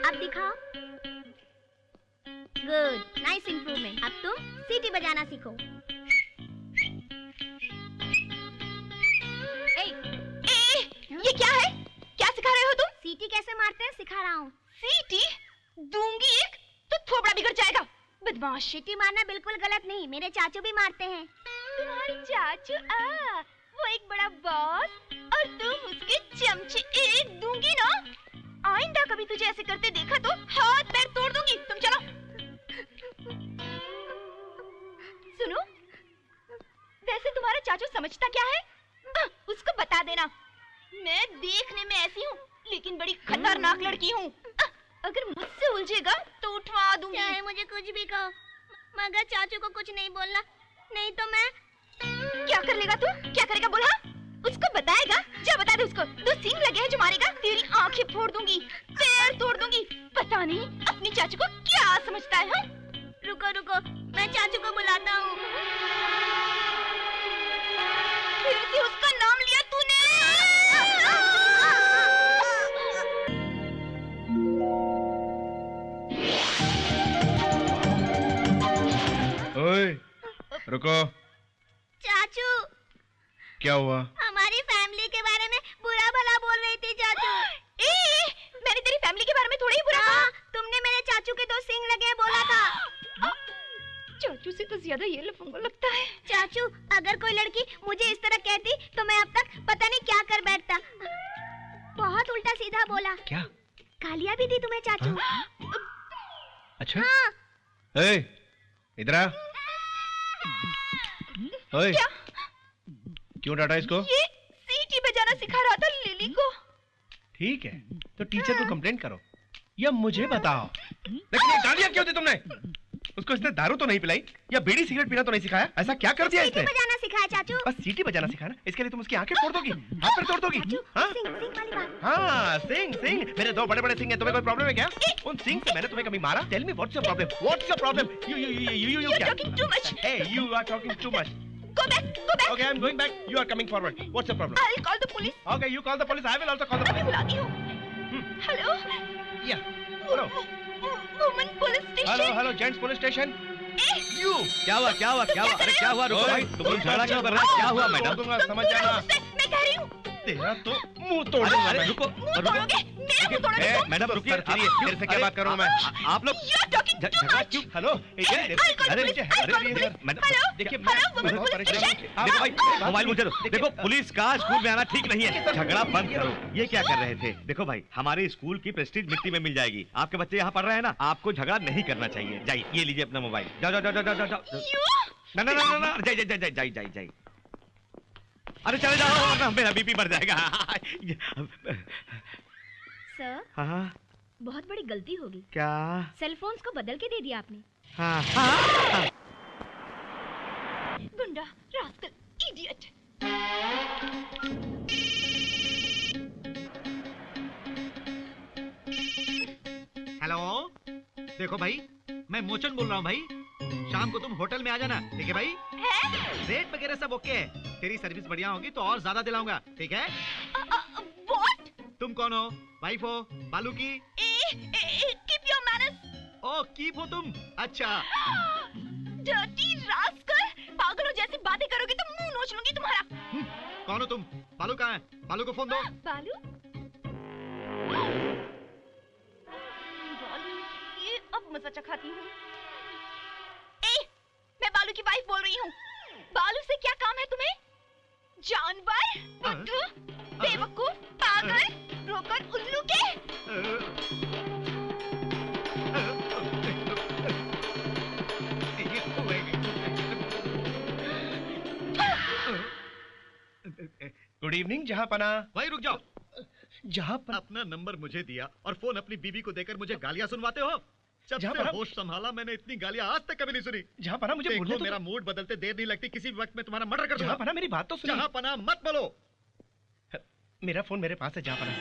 अब दिखाओ। Good, nice improvement. अब तुम सीटी बजाना सीखो। ये क्या है? क्या सिखा रहे हो तुम? सीटी कैसे मारते हैं सिखा रहा हूँ। सीटी दूंगी एक तो थोबड़ा बिगड़ जाएगा। बदमाश। सीटी मारना बिल्कुल गलत नहीं, मेरे चाचू भी मारते हैं। तुम्हारे चाचू? वो एक बड़ा बॉस और तुम उसके चमचे। एक दूंगी ना, आइंदा कभी तुझे ऐसे करते देखा तो हाथ पैर तोड़ दूंगी। तुम चलो। सुनो, वैसे तुम्हारा चाचू समझता क्या है? उसको बता देना। मैं देखने में ऐसी हूँ लेकिन बड़ी खतरनाक लड़की हूँ। अगर मुझसे उलझेगा तो उठवा दूंगी। चाहे मुझे कुछ भी कहो, मगर चाचू को कुछ नहीं बोलना, नहीं तो मैं। क्या कर लेगा तू? क्या करेगा बोला? उसको बताएगा? जा बता दे उसको। दो सींग लगे हैं जो मारेगा, तेरी आंखें फोड़ दूंगी, पैर तोड़ दूंगी। पता नहीं अपनी चाचू को क्या समझता है। हाँ? रुको रुको, मैं चाचू को बुलाता हूँ। फिर से उसका नाम लिया तूने। ओए, रुको। चाचू। क्या हुआ? हमारी फैमिली के बारे में बुरा भला बोल रही थी चाचू। मैंने तेरी फैमिली के बारे में थोड़ा ही बुरा कहा। तुमने मेरे चाचू के 2 सींग लगे बोला था। चाचू से तो ज्यादा ये लफंगा लगता है। चाचू, अगर कोई लड़की मुझे इस तरह कहती तो मैं अब तक पता नहीं क्या कर बैठता। बहुत उल्टा सीधा बोला। क्या? गालियाँ भी दी तुम्हें चाचू। अच्छा? हाँ। ए, इधर आ। ओए, क्या? क्यों डांटा इसको? ये सीटी बजाना सिखा रहा था लिली को। ठीक है, तो टीचर को कंप्लेंट करो या मुझे बताओ। लेकिन ये गालियाँ क्यों दी तुमने? उसको इसने दारू तो नहीं पिलाई या बीड़ी सिगरेट पीना तो नहीं सिखाया? ऐसा क्या कर दिया इसने? सीटी बजाना सिखाया चाचू। बस सीटी बजाना सिखाना, इसके लिए तुम उसकी आंखें फोड़ दोगी, हाथ पैर तोड़ दोगी। हाँ? सिंग वाली बात। हाँ, सिंग। मेरे 2 बड़े-बड़े सिंग हैं, तुम्हें कोई प्रॉब्लम है क्या? उन सिंग से मैंने तुम्हें कभी मारा? Tell me what's your problem? What's your problem? You You're क्या? talking too much. Hey, you are talking too much. Go back, go back. Okay, I'm going back. You are coming forward. What's your problem? I'll call the police. Okay, you call the police. I will also call the अभी police. बुलाती हूँ। Hello. Yeah. Hello. Woman police station. Hello, gents police station. You. क्या हुआ? अरे क्या हुआ? रुको भाई, तुम लोग झगड़ा क्यों कर रहे हो? क्या हुआ मैडम? दूंगा, समझ जाना। मैं कह रही हूँ। तेरा तो मुंह तोड़ दूंगा मैं। रुको। मुंह तोड़ोगे? मेरा मुंह तोड़ोगे तुम? मैडम रुकिए। तेरे से क्या बात करूँ मैं? आप लोग You're talking too झगड़ा much. क्यों? हेलो, अरे नीचे मैडम, देखिए women बहुत police परेशान station. हूँ। देखो भाई, मोबाइल मुझे दो। देखो, पुलिस का स्कूल में आना ठीक नहीं है। झगड़ा बंद करो। ये क्या कर रहे थे? देखो भाई, हमारे स्कूल की प्रेस्टीज मिट्टी में मिल जाएगी। आपके बच्चे यहाँ पढ़ रहे हैं ना, आपको झगड़ा नहीं करना चाहिए। जाइए, ये लीजिए अपना मोबाइल। जाओ। ना, जाइए। अरे चले जाओ, वरना मेरा बीपी बढ़ जाएगा। सर, हाँ, बहुत बड़ी गलती होगी। क्या? सेल फोन्स को बदल के दे दिया आपने। हाँ। गुंडा, रास्कल, इडियट। हेलो, देखो भाई, मैं मोचन बोल रहा हूँ भाई। शाम को तुम होटल में आ जाना, ठीक है भाई? रेट वगैरह सब ओके है। तेरी सर्विस बढ़िया होगी तो और ज्यादा दिलाऊंगा, ठीक है? What? तुम कौन हो? वाइफ हो बालू की? Keep your manners. ओ, कीप हो तुम? अच्छा। Dirty rascal. पागलों जैसी बातें करोगे तो मुंह नोच लूंगी तुम्हारा। कौन हो तुम? बालू कहाँ है? बालू को फोन दो। बालू? बालू, ये अब मजा चखाती हूँ। मैं बालू की वाइफ बोल रही हूँ। बालू से क्या काम है तुम्हें? जानवर, बुद्धू, बेवकूफ, पागल, रोकर उल्लू के। गुड इवनिंग जहांपना। भाई रुक जाओ। जहांपना अपना नंबर मुझे दिया और फोन अपनी बीबी को देकर मुझे गालियां सुनवाते हो? जब से होश संभाला मैंने इतनी गालियां आज तक कभी नहीं सुनी। जहांपना मुझे बोलने दो। मेरा मूड बदलते देर नहीं लगती, किसी भी वक्त में तुम्हारा मर्डर कर दूंगा। जहांपना मेरी बात तो सुनिए। जहांपना मत बोलो। मेरा फोन मेरे पास है जहांपना।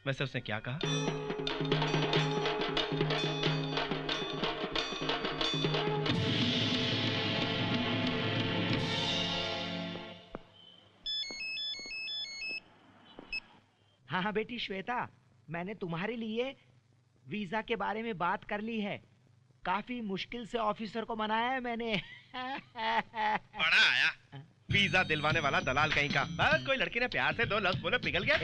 वैसे उसने क्या कहा? हाँ हाँ बेटी श्वेता, मैंने तुम्हारे लिए वीजा के बारे में बात कर ली है। काफी मुश्किल से ऑफिसर को मनाया है मैंने। बड़ा आया वीजा दिलवाने वाला दलाल कहीं का। बस कोई लड़की ने प्यार से 2 लफ्ज बोले पिघल गया।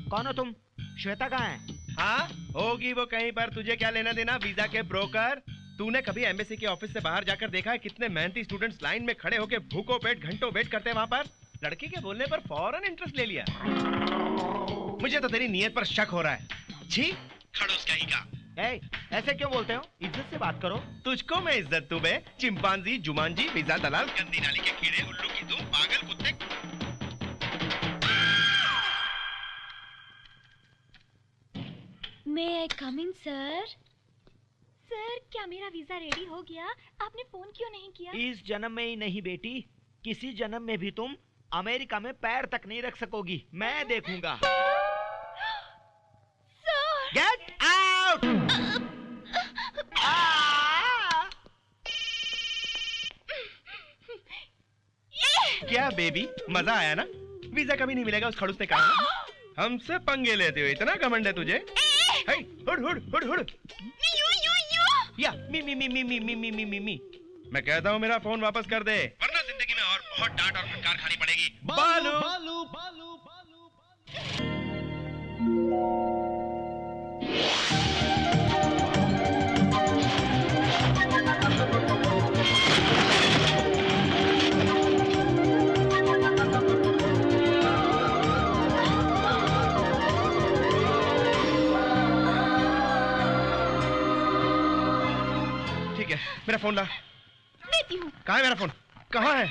कौन हो तुम? श्वेता कहाँ है? हाँ होगी वो कहीं पर, तुझे क्या लेना देना वीजा के ब्रोकर। तूने कभी एम्बेसी के ऑफिस से बाहर जाकर देखा है कितने मेहनती स्टूडेंट्स लाइन में खड़े होकर भूखों पेट घंटों वेट करते हैं वहां पर? लड़की के बोलने पर फौरन इंटरेस्ट ले लिया। मुझे तो तेरी नीयत पर शक हो रहा है। छी खड़ूस कहीं का। ऐसे क्यों बोलते हो? इज्जत से बात करो। तुझको मैं इज्जत दूं बे? चिंपांजी, जुमानजी, वीजा दलाल, गंदी नाली के कीड़े, उल्लू की तुम, पागल कुत्ते। May I come in, sir? Sir, क्या मेरा वीजा रेडी हो गया? आपने फोन क्यों नहीं किया? इस जन्म में ही नहीं बेटी, किसी जन्म में भी तुम अमेरिका में पैर तक नहीं रख सकोगी। मैं देखूंगा। Get out! क्या बेबी, मजा आया ना? वीजा कभी नहीं मिलेगा उस खड़ूस ने कहा ना। हमसे पंगे लेते हो, इतना घमंड है तुझे? Hood hood hood hood. या मी मी मी मी मी मी मी मी मी मी। मैं कहता हूँ मेरा फोन वापस कर दे, वरना जिंदगी में और बहुत डांट और फटकार खानी पड़ेगी। बालू बालू बालू बालू। मेरा फोन ला। देती हूँ। कहाँ है मेरा फोन? कहाँ है?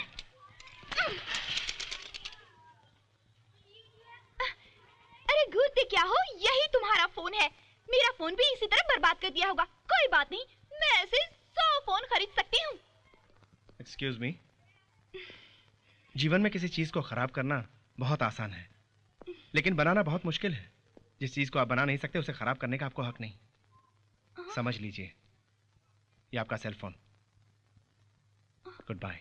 अरे घूरते क्या हो, यही तुम्हारा फोन है। मेरा फोन भी इसी तरह बर्बाद कर दिया होगा। कोई बात नहीं, मैं ऐसे 100 फोन खरीद सकती हूँ। एक्सक्यूज मी, जीवन में किसी चीज को खराब करना बहुत आसान है, लेकिन बनाना बहुत मुश्किल है। जिस चीज को आप बना नहीं सकते उसे खराब करने का आपको हक नहीं। समझ लीजिए, ये आपका सेल फोन। Good bye.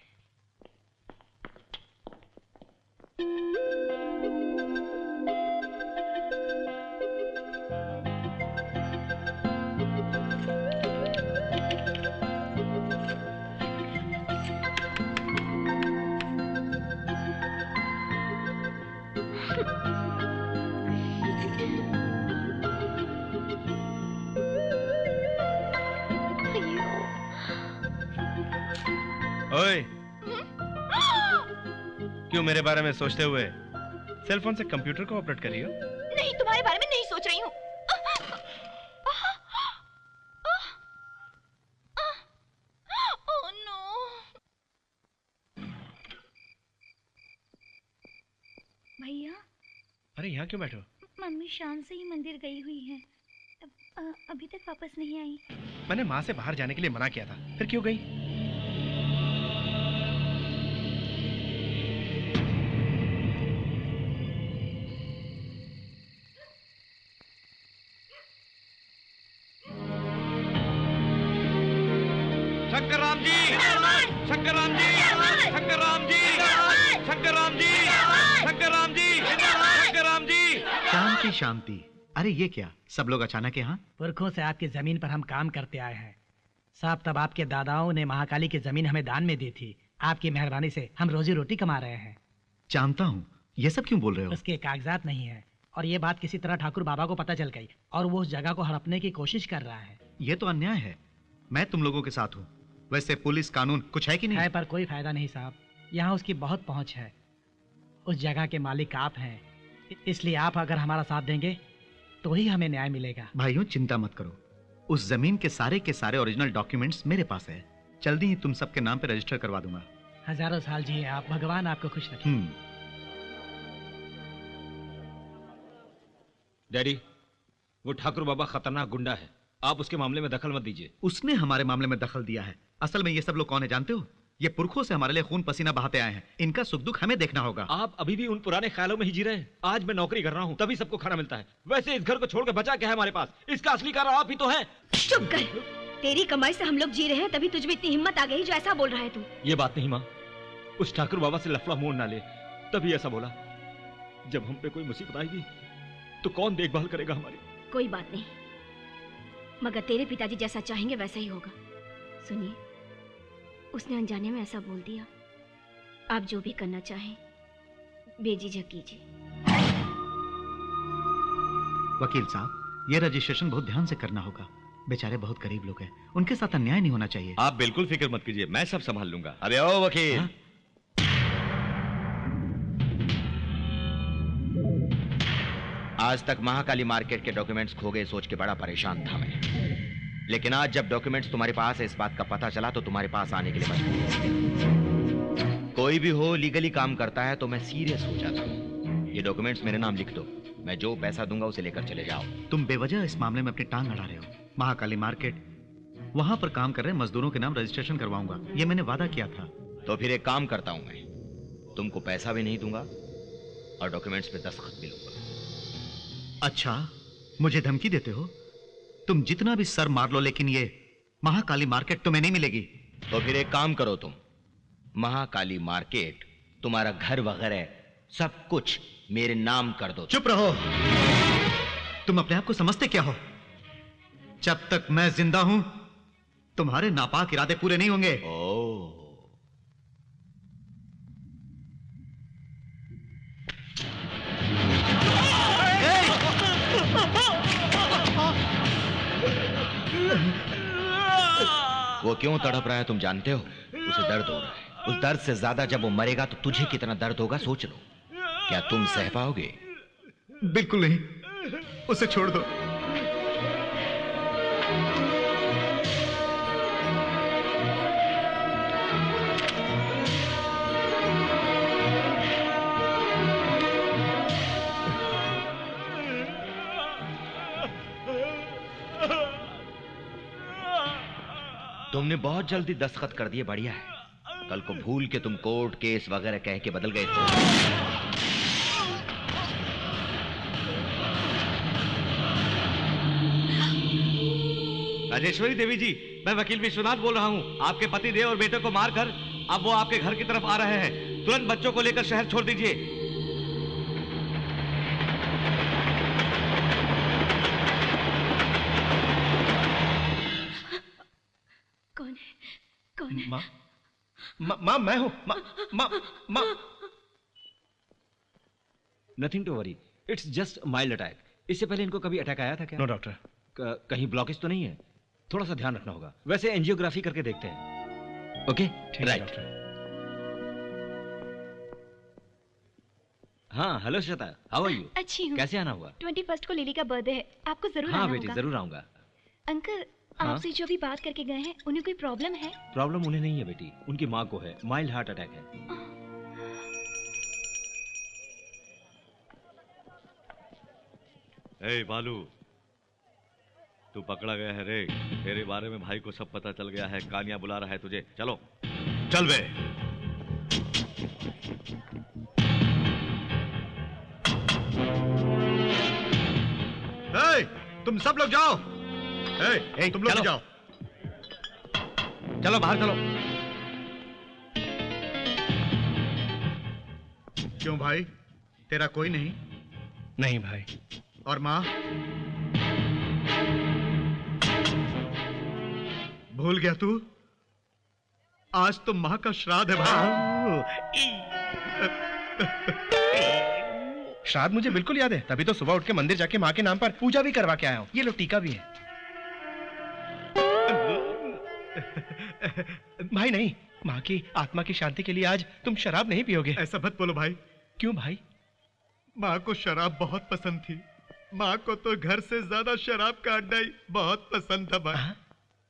ओए, क्यों मेरे बारे में सोचते हुए सेल फोन से कंप्यूटर को ऑपरेट कर रही हो? नहीं, तुम्हारे बारे में नहीं सोच रही हूँ। Oh no. भैया, अरे यहाँ क्यों बैठे हो? मम्मी शाम से ही मंदिर गई हुई है, अभी तक वापस नहीं आई। मैंने माँ से बाहर जाने के लिए मना किया था, फिर क्यों गई? शंकरराम जी, शंकरराम जी, शंकरराम जी, शंकरराम जी, शंकरराम जी, शंकरराम जी। शांति शांति। अरे ये क्या, सब लोग अचानक यहाँ? पुरखों से आपकी जमीन पर हम काम करते आए हैं साहब। तब आपके दादाओं ने महाकाली की जमीन हमें दान में दी थी। आपकी मेहरबानी से हम रोजी रोटी कमा रहे हैं। जानता हूँ, ये सब क्यों बोल रहे हो? उसके कागजात नहीं है और ये बात किसी तरह ठाकुर बाबा को पता चल गई और वो उस जगह को हड़पने की कोशिश कर रहा है। ये तो अन्याय है। मैं तुम लोगों के साथ हूँ। वैसे पुलिस कानून कुछ है कि नहीं? है, पर कोई फायदा नहीं साहब। यहाँ उसकी बहुत पहुँच है। उस जगह के मालिक आप हैं, इसलिए आप अगर हमारा साथ देंगे तो ही हमें न्याय मिलेगा। भाइयों चिंता मत करो, उस जमीन के सारे ओरिजिनल डॉक्यूमेंट्स मेरे पास है। जल्दी ही तुम सबके नाम पे रजिस्टर करवा दूंगा। हजारों साल जिए आप, भगवान आपको खुश रखे। डैडी, वो ठाकुर बाबा खतरनाक गुंडा है, आप उसके मामले में दखल मत दीजिए। उसने हमारे मामले में दखल दिया है। असल में ये सब लोग कौन है जानते हो? ये पुरखों से हमारे लिए खून पसीना बहाते आए हैं। इनका सुख दुख हमें देखना होगा। आप अभी भी उन पुराने ख्यालों में ही जी रहे हैं। आज मैं नौकरी कर रहा हूँ, तभी सबको खाना मिलता है। वैसे इस घर को छोड़कर बचा क्या है हमारे पास? इसका असली कारण आप ही तो है। चुप कर, तेरी कमाई से हम लोग जी रहे हैं, तभी तुझ में इतनी हिम्मत आ गई जो ऐसा बोल रहा है तू। ये बात नहीं माँ, उस ठाकुर बाबा से लफड़ा मोड़ ना ले, तभी ऐसा बोला। जब हम पे कोई मुसीबत आएगी तो कौन देखभाल करेगा हमारी? कोई बात नहीं, मगर तेरे पिताजी जैसा चाहेंगे वैसा ही होगा। सुनिए, उसने अनजाने में ऐसा बोल दिया। आप जो भी करना चाहें बेझिझक कीजिए। वकील साहब, ये रजिस्ट्रेशन बहुत ध्यान से करना होगा। बेचारे बहुत गरीब लोग हैं, उनके साथ अन्याय नहीं होना चाहिए। आप बिल्कुल फिक्र मत कीजिए, मैं सब संभाल लूंगा। अरे ओ वकील। हाँ? आज तक महाकाली मार्केट के डॉक्यूमेंट्स खो गए सोच के बड़ा परेशान था मैं, लेकिन आज जब डॉक्यूमेंट्स तुम्हारे पास है इस बात का पता चला तो तुम्हारे पास आने के लिए मजबूर। कोई भी हो लीगली काम करता है तो मैं सीरियस हो जाता हूँ। ये डॉक्यूमेंट्स मेरे नाम लिख दो, मैं जो पैसा दूंगा उसे लेकर चले जाओ। तुम बेवजह इस मामले में अपनी टांग अड़ा रहे हो। महाकाली मार्केट, वहां पर काम कर रहे मजदूरों के नाम रजिस्ट्रेशन करवाऊंगा, ये मैंने वादा किया था। तो फिर एक काम करता हूं, मैं तुमको पैसा भी नहीं दूंगा और डॉक्यूमेंट्स पे दस्तखत भी लूंगा। अच्छा, मुझे धमकी देते हो? तुम जितना भी सर मार लो, लेकिन ये महाकाली मार्केट तुम्हें नहीं मिलेगी। तो फिर एक काम करो, तुम महाकाली मार्केट, तुम्हारा घर वगैरह सब कुछ मेरे नाम कर दो। चुप रहो, तुम अपने आप को समझते क्या हो? जब तक मैं जिंदा हूं तुम्हारे नापाक इरादे पूरे नहीं होंगे। ओह, वो क्यों तड़प रहा है तुम जानते हो? उसे दर्द हो रहा है। उस दर्द से ज्यादा जब वो मरेगा तो तुझे कितना दर्द होगा सोच लो। क्या तुम सह पाओगे? बिल्कुल नहीं, उसे छोड़ दो। तुमने बहुत जल्दी दस्तखत कर दिए, बढ़िया है। कल को भूल के तुम कोर्ट केस वगैरह कह के बदल गए तो। राजेश्वरी देवी जी, मैं वकील विश्वनाथ बोल रहा हूँ। आपके पति देव और बेटे को मारकर अब वो आपके घर की तरफ आ रहे हैं। तुरंत बच्चों को लेकर शहर छोड़ दीजिए। कौन है? कौन है? माँ मैं हूँ। माँ nothing to worry, it's just mild attack. इससे पहले इनको कभी अटैक आया था क्या? No doctor. कहीं ब्लॉकेज तो नहीं है? थोड़ा सा ध्यान रखना होगा। वैसे एंजियोग्राफी करके देखते हैं। Okay, right. हाँ, hello Shweta, how are you? अच्छी हूँ। कैसे आना हुआ? 21 को लिली का बर्थडे है, आपको जरूर हाँ आना बेटी, होगा। जरूर आऊंगा। अंकल, हाँ? आपसे जो भी बात करके गए हैं उन्हें कोई प्रॉब्लम है? प्रॉब्लम उन्हें नहीं है बेटी, उनकी माँ को है। माइल्ड हार्ट अटैक है। ए बालू, तू पकड़ा गया है रे। तेरे बारे में भाई को सब पता चल गया है। कानिया बुला रहा है तुझे। चलो चल बे। तुम सब लोग जाओ। तुम लोग चलो। जाओ। चलो बाहर चलो। क्यों भाई, तेरा कोई नहीं? नहीं भाई। और माँ? भूल गया तू? आज तो माँ का श्राद्ध है भाई। श्राद्ध मुझे बिल्कुल याद है, तभी तो सुबह उठ के मंदिर जाके माँ के नाम पर पूजा भी करवा के आया हूँ। ये लो टीका भी है। भाई नहीं, माँ की आत्मा की शांति के लिए आज तुम शराब नहीं पियोगे। ऐसा मत बोलो भाई। क्यों भाई? माँ को शराब बहुत पसंद थी। माँ को तो घर से ज्यादा शराब का अड्डा ही बहुत पसंद था भाई।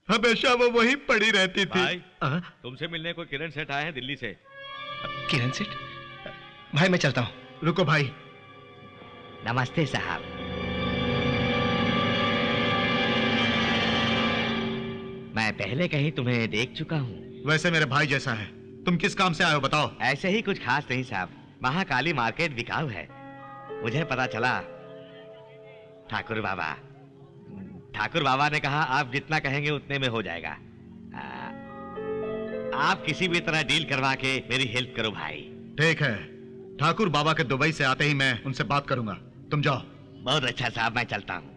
हमेशा वो वहीं पड़ी रहती थी। भाई, तुमसे मिलने कोई किरण सेठ आए हैं दिल्ली से। किरण सेठ? भाई मैं चलता हूँ। रुको भाई। नमस्ते साहब। मैं पहले कहीं तुम्हें देख चुका हूँ। वैसे मेरे भाई जैसा है। तुम किस काम से आए हो बताओ? ऐसे ही कुछ खास नहीं साहब, महाकाली मार्केट बिकाऊ है। मुझे पता चला ठाकुर बाबा ने कहा आप जितना कहेंगे उतने में हो जाएगा। आप किसी भी तरह डील करवा के मेरी हेल्प करो भाई। ठीक है, ठाकुर बाबा के दुबई से आते ही मैं उनसे बात करूंगा। तुम जाओ। बहुत अच्छा साहब, मैं चलता हूँ।